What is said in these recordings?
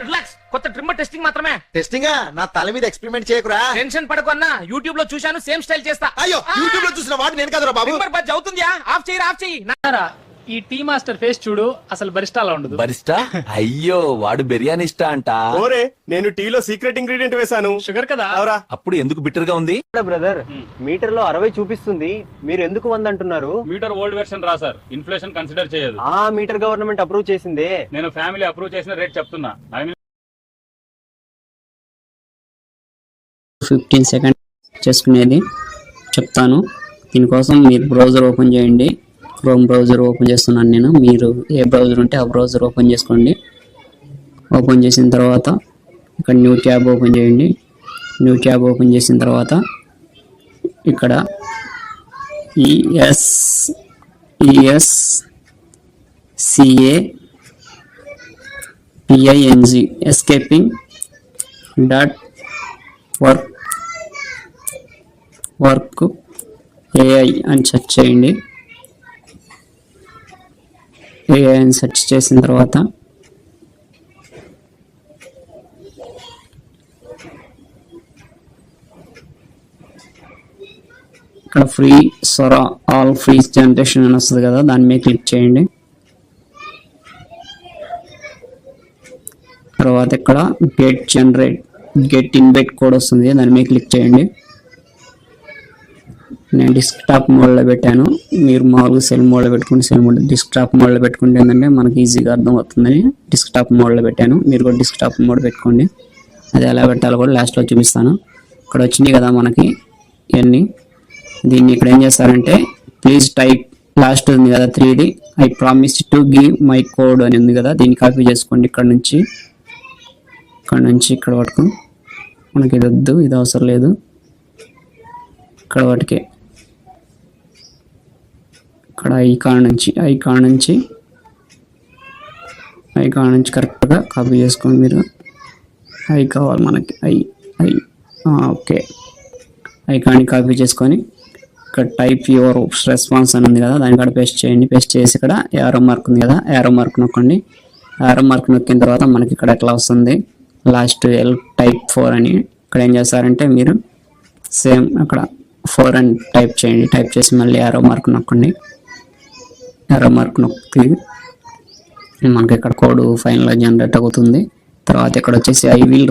Relax, కొత్త trimmer testing మాత్రమే. Testing నా తల మీద ఎక్స్పెరిమెంట్ చేయకురా. టెన్షన్ పడకు అన్న, యూట్యూబ్ లో చూశాను, సేమ్ స్టైల్ చేస్తా. అయ్యో యూట్యూబ్ లో చూసిన వాడు నేను కదరా బాబు. ట్రిమ్మర్ బజ్ అవుతుంది, ఆఫ్ చెయ్యి ఆఫ్ చెయ్యి. ఈ టీ మాస్టర్ ఫేస్ చూడు, అసలు బరిస్టాలా ఉండదు. బరిస్టా? అయ్యో వాడు బిర్యానీ ఇష్టా అంట. ఓరే నేను టీలో సీక్రెట్ ఇంగ్రీడియంట్ వేసాను. షుగర్ కదా. అవరా అప్పుడు ఎందుకు బిటర్ గా ఉంది? బ్రదర్ మీటర్ లో 60 చూపిస్తుంది, మీరు ఎందుకు 100 అంటున్నారు? మీటర్ ఓల్డ్ వెర్షన్ రా సార్, ఇన్ఫ్లేషన్ కన్సిడర్ చేయదు. ఆ మీటర్ గవర్నమెంట్ అప్రూవ్ చేసిందే. నేను ఫ్యామిలీ అప్రూవ్ చేసిన రేట్ చెప్తున్నా. 15 సెకండ్ చేసుకునేది చెప్తాను. దీనికోసం మీరు బ్రౌజర్ ఓపెన్ చేయండి. క్రోమ్ బ్రౌజర్ ఓపెన్ చేస్తున్నాను నేను. మీరు ఏ బ్రౌజర్ ఉంటే ఆ బ్రౌజర్ ఓపెన్ చేసుకోండి. ఓపెన్ చేసిన తర్వాత ఇక్కడ న్యూ ట్యాబ్ ఓపెన్ చేయండి. న్యూ ట్యాబ్ ఓపెన్ చేసిన తర్వాత ఇక్కడ ESCAPING escaping dot work AI అని సెర్చ్ చేయండి. AI అని సెర్చ్ చేసిన తర్వాత ఇక్కడ ఫ్రీ సొరా ఆల్ ఫ్రీ జనరేషన్ అని వస్తుంది కదా, దాని మీద క్లిక్ చేయండి. తర్వాత ఇక్కడ గెట్ ఇన్వైట్ కోడ్ వస్తుంది, దాని మీద క్లిక్ చేయండి. నేను డెస్క్టాప్ మోడ్లో పెట్టాను, మీరు మామూలుగా సెల్ మోడ్లో పెట్టుకుంటే సెల్ మోడ్, డెస్క్టాప్ మోడ్లో పెట్టుకుంటే ఏంటంటే మనకి ఈజీగా అర్థం అవుతుందని డెస్క్టాప్ మోడ్లో పెట్టాను. మీరు కూడా డెస్క్టాప్ మోడ్ పెట్టుకోండి. అది ఎలా పెట్టాలో కూడా లాస్ట్లో చూపిస్తాను. ఇక్కడ వచ్చినాయి కదా మనకి ఇవన్నీ. దీన్ని ఇక్కడ ఏం చేస్తారంటే ప్లీజ్ టైప్ లాస్ట్ ఉంది కదా 3D, I promise to give my code అని ఉంది కదా, దీన్ని కాపీ చేసుకోండి. ఇక్కడ నుంచి ఇక్కడ వరకు మనకి ఇది వద్దు, ఇది అవసరం లేదు. ఇక్కడ వాటికి ఇక్కడ ఐకాన్ నుంచి కరెక్ట్గా కాపీ చేసుకోండి. మీరు ఐ కావాలి మనకి, ఓకే. ఐకాన్ని కాపీ చేసుకొని ఇక్కడ టైప్ యువర్ రెస్పాన్స్ అని ఉంది కదా, దాని కూడా పేస్ట్ చేయండి. పేస్ట్ చేసి ఇక్కడ యారో మార్క్ ఉంది కదా, యారో మార్క్ నొక్కండి. యారో మార్క్ నొక్కిన తర్వాత మనకి ఇక్కడ ఎట్లా వస్తుంది, లాస్ట్ టైప్ 4 అని. ఇక్కడ ఏం చేస్తారంటే మీరు సేమ్ అక్కడ 4 అని టైప్ చేయండి. టైప్ చేసి మళ్ళీ యారో మార్క్ నొక్కండి. యారో మార్క్ నొక్కి మనకి ఇక్కడ కోడ్ ఫైనల్గా జనరేట్ అవుతుంది. తర్వాత ఇక్కడ వచ్చేసి I will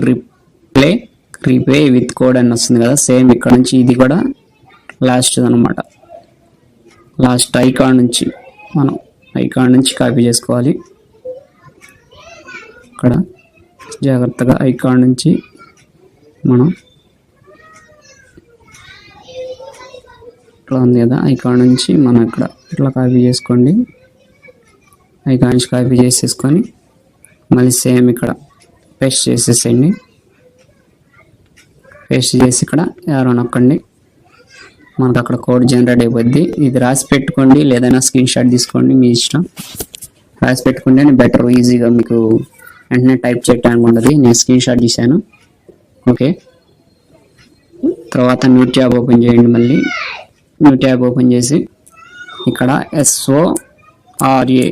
repay with code అని వస్తుంది కదా, సేమ్ ఇక్కడ నుంచి ఇది కూడా లాస్ట్ అనమాట. లాస్ట్ ఐకాన్ నుంచి కాపీ చేసుకోవాలి. ఇక్కడ జాగ్రత్తగా ఐకాన్ నుంచి మనం ఇట్లా ఉంది కదా, ఐకాన్ నుంచి మనం ఇక్కడ ఇట్లా కాపీ చేసుకోండి. ఐకాన్ నుంచి కాపీ చేసేసుకొని మళ్ళీ సేమ్ ఇక్కడ పేస్ట్ చేసేసేయండి. పేస్ట్ చేసి ఇక్కడ యారో నొక్కండి. మనకు అక్కడ కోడ్ జనరేట్ అయిపోద్ది. ఇది రాసి పెట్టుకోండి, లేదైనా స్క్రీన్ షాట్ తీసుకోండి, మీ ఇష్టం. రాసి పెట్టుకుంటే బెటర్, ఈజీగా మీకు వెంటనే టైప్ చేయడానికి ఉండదు. నేను స్క్రీన్ షాట్ తీశాను. ఓకే, తర్వాత న్యూ ట్యాబ్ ఓపెన్ చేయండి. మళ్ళీ న్యూ ట్యాబ్ ఓపెన్ చేసి ఇక్కడ SORA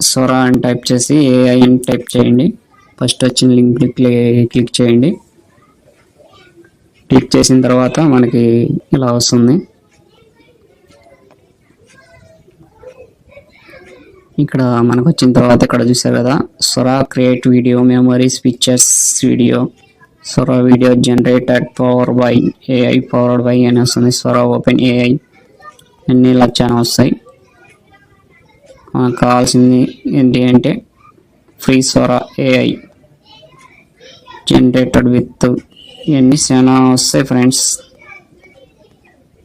సొరా అని టైప్ చేసి AI అని టైప్ చేయండి. ఫస్ట్ వచ్చిన లింక్ క్లిక్ చేయండి. క్లిక్ చేసిన తర్వాత మనకి ఇలా వస్తుంది. ఇక్కడ మనకు వచ్చిన తర్వాత ఇక్కడ చూసారు కదా, Sora create video memories pictures video, Sora video generated powered by అని వస్తుంది. సొరా ఓపెన్ AI అన్నీ ఇలా చాలా వస్తాయి. మనకు కావాల్సింది ఏంటి అంటే ఫ్రీ సొరా AI జనరేటెడ్ విత్ ఇవన్నీ చాలా వస్తాయి ఫ్రెండ్స్.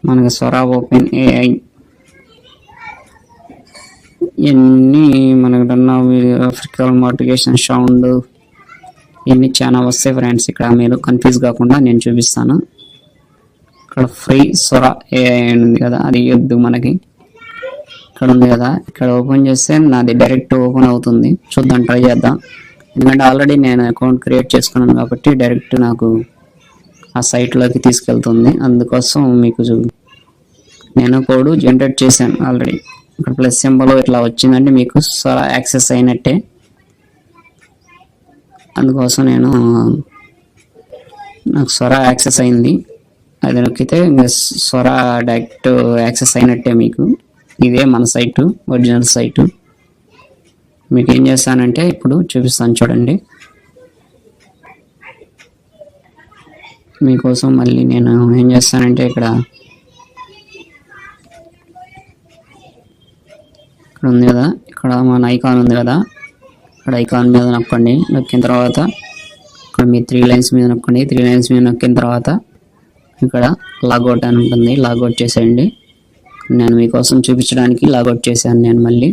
మనకి సొరా ఓపెన్ AI ఇవన్నీ మనకు ఆఫ్రికల్ మోటివేషన్ సౌండ్ ఇవన్నీ చాలా వస్తాయి ఫ్రెండ్స్. ఇక్కడ మీరు కన్ఫ్యూజ్ కాకుండా నేను చూపిస్తాను. ఇక్కడ ఫ్రీ సొరా AI ఉంది కదా, అది వద్దు మనకి. ఇక్కడ ఉంది కదా, ఇక్కడ ఓపెన్ చేస్తే నాది డైరెక్ట్ ఓపెన్ అవుతుంది. చూద్దాం, ట్రై చేద్దాం. ఎందుకంటే ఆల్రెడీ నేను అకౌంట్ క్రియేట్ చేసుకున్నాను కాబట్టి డైరెక్ట్ నాకు ఆ సైట్లోకి తీసుకెళ్తుంది. అందుకోసం మీకు నేను కోడ్ జనరేట్ చేశాను ఆల్రెడీ. ఇక్కడ ప్లస్ సింబల్ ఇట్లా వచ్చిందంటే మీకు సొరా యాక్సెస్ అయినట్టే. అందుకోసం నేను నాకు స్వర యాక్సెస్ అయింది, అది నొక్కితే ఇంకా స్వర డైరెక్ట్ యాక్సెస్ అయినట్టే. మీకు ఇదే మన సైటు, ఒరిజినల్ సైటు. మీకు ఏం చేస్తానంటే ఇప్పుడు చూపిస్తాను చూడండి. మీకోసం మళ్ళీ నేను ఏం చేస్తానంటే ఇక్కడ ఉంది కదా, ఇక్కడ మన ఐకాన్ ఉంది కదా, ఇక్కడ ఐకాన్ మీద నొక్కండి. నొక్కిన తర్వాత ఇక్కడ మీ 3 లైన్స్ మీద నొక్కండి. 3 లైన్స్ మీద నొక్కిన తర్వాత ఇక్కడ లాగౌట్ అని ఉంటుంది, లాగౌట్ చేసేయండి. నేను మీకోసం చూపించడానికి లాగౌట్ చేశాను నేను మళ్ళీ.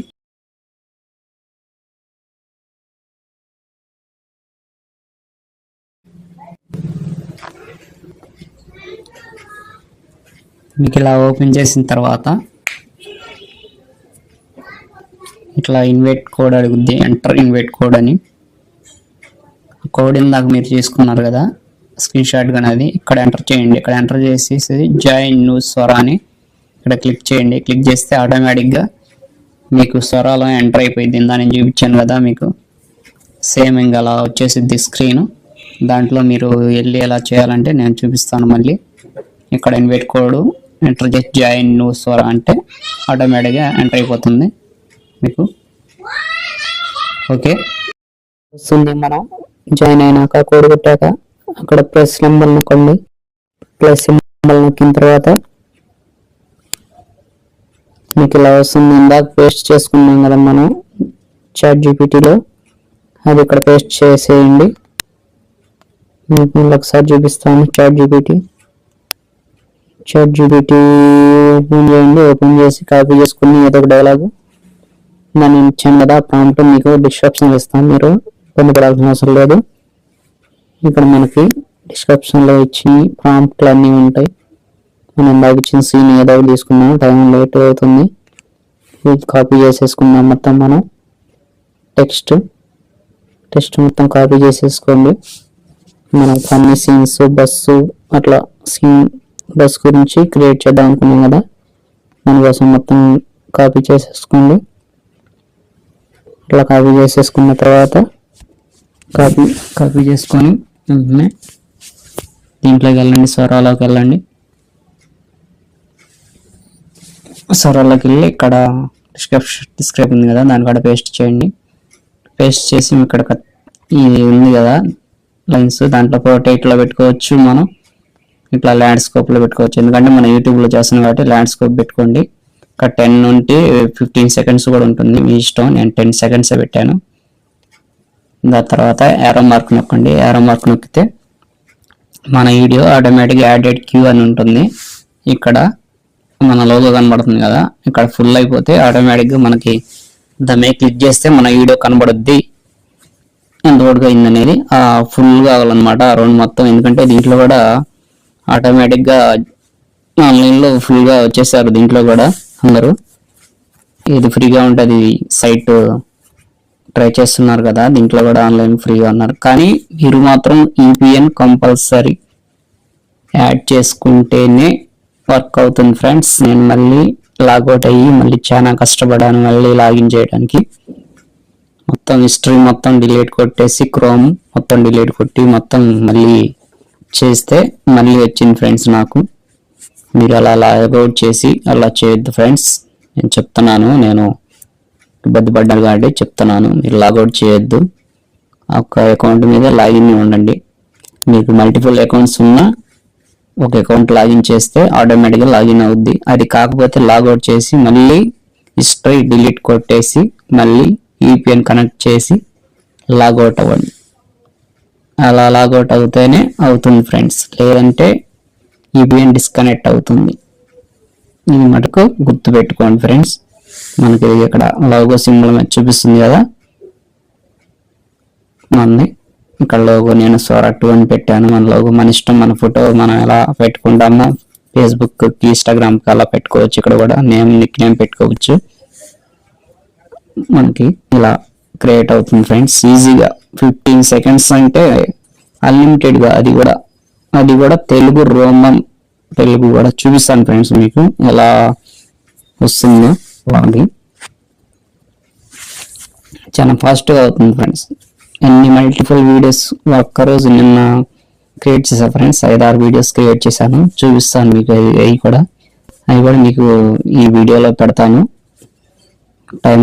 మీకు ఇలా ఓపెన్ చేసిన తర్వాత ఇట్లా ఇన్వైట్ కోడ్ అడుగుద్ది, ఎంటర్ ఇన్వైట్ కోడ్ అని. కోడ్ ఇందాక మీరు తీసుకున్నారు కదా స్క్రీన్ షాట్ కానీ, అది ఇక్కడ ఎంటర్ చేయండి. ఇక్కడ ఎంటర్ చేసేసి జాయిన్ న్యూ స్వర అని ఇక్కడ క్లిక్ చేయండి. క్లిక్ చేస్తే ఆటోమేటిక్గా మీకు స్వరాలో ఎంటర్ అయిపోయింది. ఇందా నేను చూపించాను కదా మీకు, సేమ్ ఇంకా అలా వచ్చేసిద్ది స్క్రీన్. దాంట్లో మీరు వెళ్ళి ఎలా చేయాలంటే నేను చూపిస్తాను మళ్ళీ. ఇక్కడ ఇన్వైట్ కోడ్ ఎంటర్ చేసి జాయిన్ న్యూ స్వర అంటే ఆటోమేటిక్గా ఎంటర్ అయిపోతుంది మీకు. ఓకే వస్తుంది. మనం జాయిన్ అయినాక కోడ్ పెట్టాక అక్కడ ప్లస్ సింబల్ నొక్కండి. ప్లస్ సింబల్ నొక్కిన తర్వాత మీకు ఇలా వస్తుంది. ఇందాక పేస్ట్ చేసుకున్నాం కదా మనం చాట్ జీపీటీలో, అది ఇక్కడ పేస్ట్ చేసేయండి. మీకు ఒకసారి చూపిస్తాను. చాట్ జీపీటీ ఓపెన్ చేయండి. ఓపెన్ చేసి కాపీ చేసుకుని ఏదో ఒక డైలాగ్ నేను ఇచ్చాను కదా ప్రాంప్ట్, మీకు డిస్క్రిప్షన్ ఇస్తాను, మీరు ఇబ్బంది పడాల్సిన అవసరం లేదు. ఇక్కడ మనకి డిస్క్రిప్షన్లో ఇచ్చి ప్రాంప్ట్లు అన్నీ ఉంటాయి. మనం ఇందాక ఇచ్చిన సీన్ ఏదో ఒకటి తీసుకున్నాం, టైం లేట్ అవుతుంది. కాపీ చేసేసుకున్నాం మొత్తం. మనం టెక్స్ట్ మొత్తం కాపీ చేసేసుకోండి. మనం అన్ని సీన్స్ బస్సు అట్లా బస్ గురించి క్రియేట్ చేద్దాం అనుకున్నాం కదా, దానికోసం మొత్తం కాపీ చేసేసుకోండి. ఇట్లా కాపీ చేసేసుకున్న తర్వాత కాపీ చేసుకొని వెంటనే దీంట్లోకి వెళ్ళండి, స్వరాలోకి వెళ్ళండి. స్వరాలోకి వెళ్ళి ఇక్కడ డిస్క్రిప్షన్ ఉంది కదా, దాని కూడా పేస్ట్ చేయండి. పేస్ట్ చేసి ఇక్కడ ఇది ఉంది కదా లైన్స్, దాంట్లో పోర్ట్రైట్లో పెట్టుకోవచ్చు, మనం ఇట్లా ల్యాండ్స్కేప్లో పెట్టుకోవచ్చు. ఎందుకంటే మనం యూట్యూబ్లో చేస్తున్నాం కాబట్టి ల్యాండ్స్కేప్ పెట్టుకోండి. ఇక్కడ 10 నుండి 15 సెకండ్స్ కూడా ఉంటుంది, మీ ఇష్టం. నేను 10 సెకండ్స్ పెట్టాను. దాని తర్వాత యారో మార్క్ నొక్కండి. యారో మార్క్ నొక్కితే మన వీడియో ఆటోమేటిక్గా యాడెడ్ క్యూ అని ఉంటుంది. ఇక్కడ మన లోగో కనబడుతుంది కదా, ఇక్కడ ఫుల్ అయిపోతే ఆటోమేటిక్గా మనకి దాని మీద క్లిక్ చేస్తే మన వీడియో కనబడుద్ది ఎంతవరకు అయింది అనేది. ఫుల్ కావాలన్నమాట రౌండ్ మొత్తం. ఎందుకంటే దీంట్లో కూడా ఆటోమేటిక్గా ఆన్లైన్లో ఫుల్గా వచ్చేసారు. దీంట్లో కూడా అందరూ ఇది ఫ్రీగా ఉంటుంది సైట్ ట్రై చేస్తున్నారు కదా, దీంట్లో కూడా ఆన్లైన్ ఫ్రీగా ఉన్నారు. కానీ మీరు మాత్రం ఈపీఎన్ కంపల్సరీ యాడ్ చేసుకుంటేనే వర్క్ అవుతుంది ఫ్రెండ్స్. నేను మళ్ళీ లాగౌట్ అయ్యి మళ్ళీ చాలా కష్టపడాను మళ్ళీ లాగిన్ చేయడానికి. మొత్తం హిస్టరీ మొత్తం డిలీట్ కొట్టేసి క్రోమ్ మొత్తం డిలీట్ కొట్టి మొత్తం మళ్ళీ చేస్తే మళ్ళీ వచ్చింది ఫ్రెండ్స్ నాకు. మీరు అలా లాగౌట్ చేసి అలా చేయొద్దు ఫ్రెండ్స్, నేను చెప్తున్నాను. నేను ఇబ్బంది పడ్డాను కాబట్టి చెప్తున్నాను, మీరు లాగౌట్ చేయొద్దు. ఒక అకౌంట్ మీద లాగిన్ ఉండండి. మీకు మల్టిపుల్ అకౌంట్స్ ఉన్నా ఒక అకౌంట్ లాగిన్ చేస్తే ఆటోమేటిక్గా లాగిన్ అవుద్ది. అది కాకపోతే లాగౌట్ చేసి మళ్ళీ హిస్టరీ డిలీట్ కొట్టేసి మళ్ళీ ఈపీఎన్ కనెక్ట్ చేసి లాగౌట్ అవ్వండి. అలా లాగౌట్ అవుతేనే అవుతుంది ఫ్రెండ్స్, లేదంటే ఈపీఎన్ డిస్కనెక్ట్ అవుతుంది. ఇది మటుకు గుర్తుపెట్టుకోండి ఫ్రెండ్స్. మనకి ఇక్కడ లోగో సింబల్ మీద చూపిస్తుంది కదా మనది, ఇక్కడ లోగో నేను స్వర 2 అని పెట్టాను. మన లోగో మన ఇష్టం, మన ఫోటో మనం ఎలా పెట్టుకుంటామో ఫేస్బుక్కి ఇన్స్టాగ్రామ్కి అలా పెట్టుకోవచ్చు. ఇక్కడ కూడా నిక్ నేమ్ పెట్టుకోవచ్చు. మనకి ఇలా క్రియేట్ అవుతుంది ఫ్రెండ్స్ ఈజీగా. 15 సెకండ్స్ అంటే అన్లిమిటెడ్గా. అది కూడా తెలుగు రోమన్ తెలుగు కూడా చూపిస్తాను ఫ్రెండ్స్ మీకు ఎలా వస్తుందో. అది చాలా ఫాస్ట్గా అవుతుంది ఫ్రెండ్స్. ఎన్ని మల్టిపుల్ వీడియోస్ ఒక్కరోజు నిన్న క్రియేట్ చేశాను ఫ్రెండ్స్. 5-6 వీడియోస్ క్రియేట్ చేశాను, చూపిస్తాను మీకు. అవి కూడా మీకు ఈ వీడియోలో పెడతాను. టైం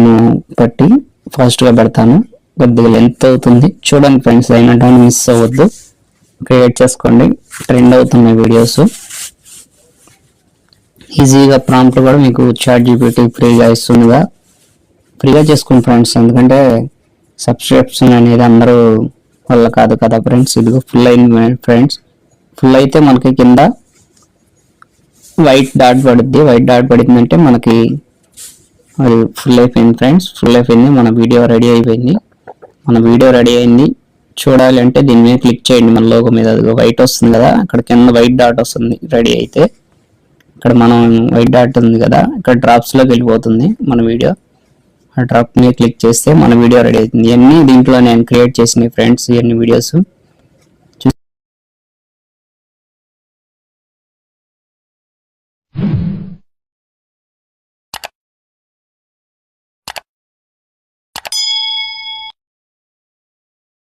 బట్టి ఫాస్ట్గా పెడతాను, కొద్దిగా లెంత్ అవుతుంది చూడండి ఫ్రెండ్స్. అయిన టైం మిస్ అవ్వద్దు, క్రియేట్ చేసుకోండి. ట్రెండ్ అవుతున్నాయి వీడియోస్. ఈజీగా ప్రాంప్ట్ కూడా మీకు ChatGPT ఫ్రీగా ఇస్తుందిగా. ఫ్రీగా చేసుకోండి ఫ్రెండ్స్, ఎందుకంటే సబ్స్క్రిప్షన్ అనేది అందరూ వల్ల కాదు కదా ఫ్రెండ్స్. ఇదిగో ఫుల్ అయింది ఫ్రెండ్స్. ఫుల్ అయితే మనకి కింద వైట్ డాట్ పడుద్ది. వైట్ డాట్ పడిందంటే మనకి అది ఫుల్ అయిపోయింది ఫ్రెండ్స్. ఫుల్ అయిపోయింది, మన వీడియో రెడీ అయిపోయింది. మన వీడియో రెడీ అయింది. చూడాలి అంటే దీని మీద క్లిక్ చేయండి, మన లోగో మీద. అదిగో వైట్ వస్తుంది కదా, అక్కడ కింద వైట్ డాట్ వస్తుంది. రెడీ అయితే ఇక్కడ మనం వైట్ డాట్ ఉంది కదా, ఇక్కడ డ్రాప్స్లోకి వెళ్ళిపోతుంది మన వీడియో. ఆ డ్రాప్ మీద క్లిక్ చేస్తే మన వీడియో రెడీ అవుతుంది. ఇవన్నీ దీంట్లో నేను క్రియేట్ చేసిన ఫ్రెండ్స్, ఇవన్నీ వీడియోస్.